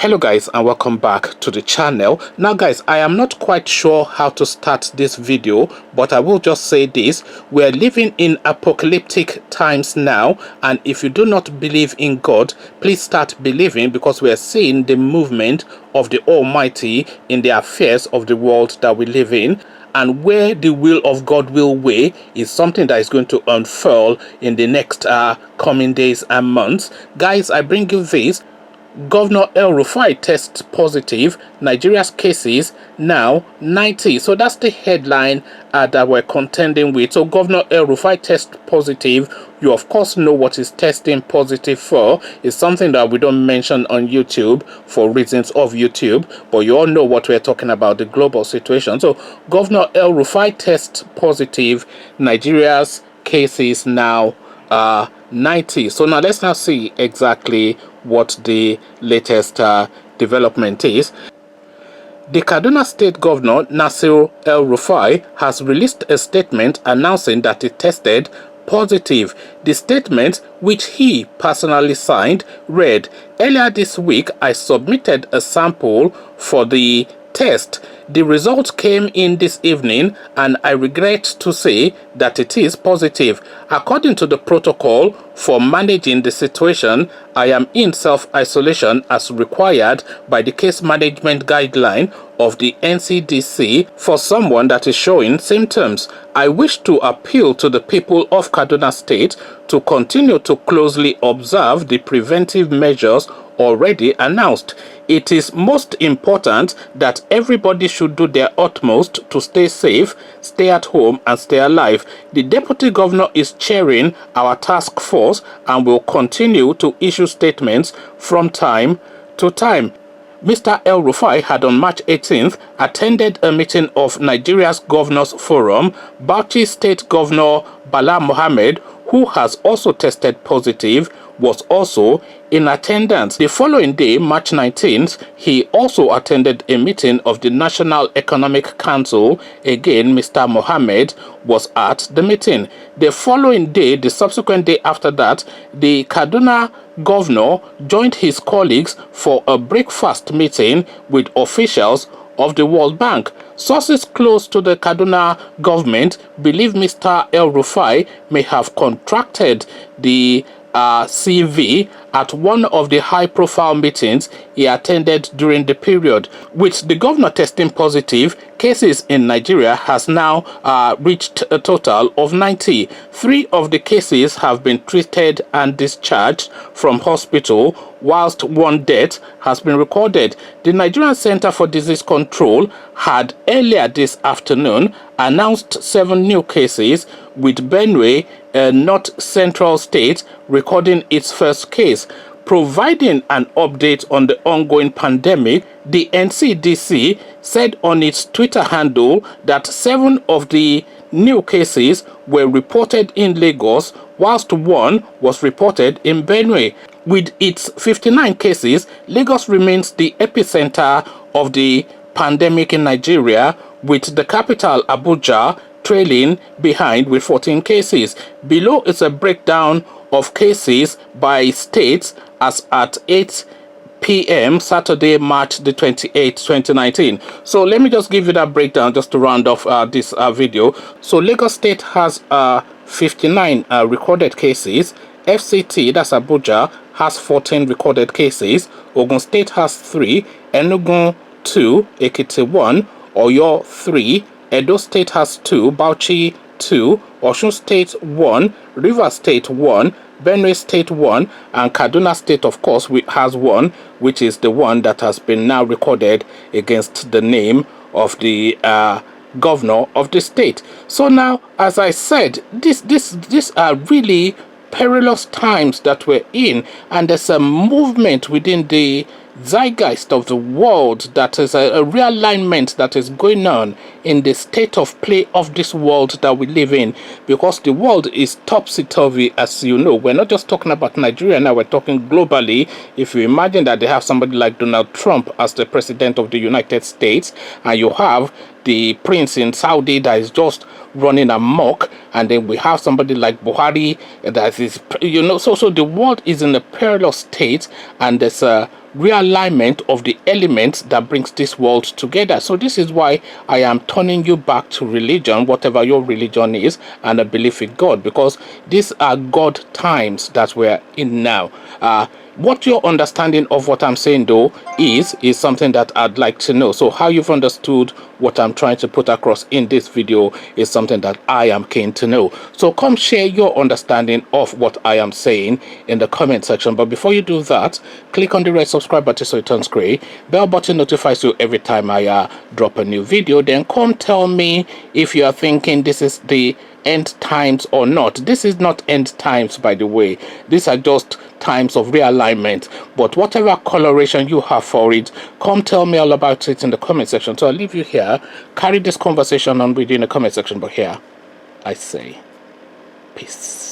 Hello guys, and welcome back to the channel. Now guys, I am not quite sure how to start this video, but I will just say this: we are living in apocalyptic times now, and if you do not believe in God, please start believing, because we are seeing the movement of the Almighty in the affairs of the world that we live in. And where the will of God will weigh is something that is going to unfurl in the next coming days and months. Guys, I bring you this. Governor El Rufai tests positive. Nigeria's cases now 90. So that's the headline that we're contending with. So Governor El Rufai tests positive. You of course know what is testing positive for. It's something that we don't mention on YouTube for reasons of YouTube, but you all know what we're talking about, the global situation. So Governor El Rufai tests positive. Nigeria's cases now 90. So now let's now see exactly what the latest development is. The Kaduna State Governor Nasir El Rufai has released a statement announcing that he tested positive. The statement, which he personally signed, read, "Earlier this week, I submitted a sample for the test. The result came in this evening, and I regret to say that it is positive. According to the protocol for managing the situation, I am in self-isolation as required by the case management guideline of the NCDC for someone that is showing symptoms. I wish to appeal to the people of Kaduna State to continue to closely observe the preventive measures already announced. It is most important that everybody should do their utmost to stay safe, stay at home, and stay alive. The Deputy Governor is chairing our task force and will continue to issue statements from time to time." Mr. El Rufai had on March 18th attended a meeting of Nigeria's Governors Forum. Bauchi State Governor Bala Mohammed, who has also tested positive, was also in attendance. The following day, March 19th, he also attended a meeting of the National Economic Council. Again, Mr. Mohammed was at the meeting. The following day, the subsequent day after that, the Kaduna governor joined his colleagues for a breakfast meeting with officials of the World Bank. Sources close to the Kaduna government believe Mr. El Rufai may have contracted the CV at one of the high-profile meetings he attended during the period. With the governor testing positive, cases in Nigeria has now reached a total of 90. 3 of the cases have been treated and discharged from hospital, whilst 1 death has been recorded. The Nigerian Center for Disease Control had earlier this afternoon announced 7 new cases, with Benue, North Central State, recording its first case. Providing an update on the ongoing pandemic, the NCDC said on its Twitter handle that 7 of the new cases were reported in Lagos, whilst 1 was reported in Benue. With its 59 cases, Lagos remains the epicenter of the pandemic in Nigeria, with the capital Abuja trailing behind with 14 cases. Below is a breakdown of cases by states as at 8 p.m. Saturday, March the 28th, 2019. So let me just give you that breakdown just to round off this video. So Lagos State has 59 recorded cases. FCT, that's Abuja, has 14 recorded cases. Ogun State has 3, Enugu 2, Ekiti 1, Oyo 3, Edo State has 2, Bauchi 2, Osun State 1, Rivers State 1, Benue State 1, and Kaduna State, of course, has 1, which is the one that has been now recorded against the name of the governor of the state. So now, as I said, these are really perilous times that we're in, and there's a movement within the zeitgeist of the world that is a realignment that is going on in the state of play of this world that we live in, because the world is topsy-turvy, as you know. We're not just talking about Nigeria now, we're talking globally. If you imagine that they have somebody like Donald Trump as the president of the United States, and you have the prince in Saudi that is just running amok, and then we have somebody like Buhari that is, you know, so the world is in a perilous state, and there's a realignment of the elements that brings this world together. So this is why I am turning you back to religion, whatever your religion is, and a belief in God, because these are God times that we're in now. What your understanding of what I'm saying though is something that I'd like to know. So how you've understood what I'm trying to put across in this video is something that I am keen to know. So come share your understanding of what I am saying in the comment section. But before you do that, click on the red subscribe button so it turns gray. Bell button notifies you every time I drop a new video. Then come tell me if you are thinking this is the end times or not. This is not end times, by the way. These are just times of realignment, but whatever coloration you have for it, come tell me all about it in the comment section. So I'll leave you here, carry this conversation on with you in the comment section, but here I say peace.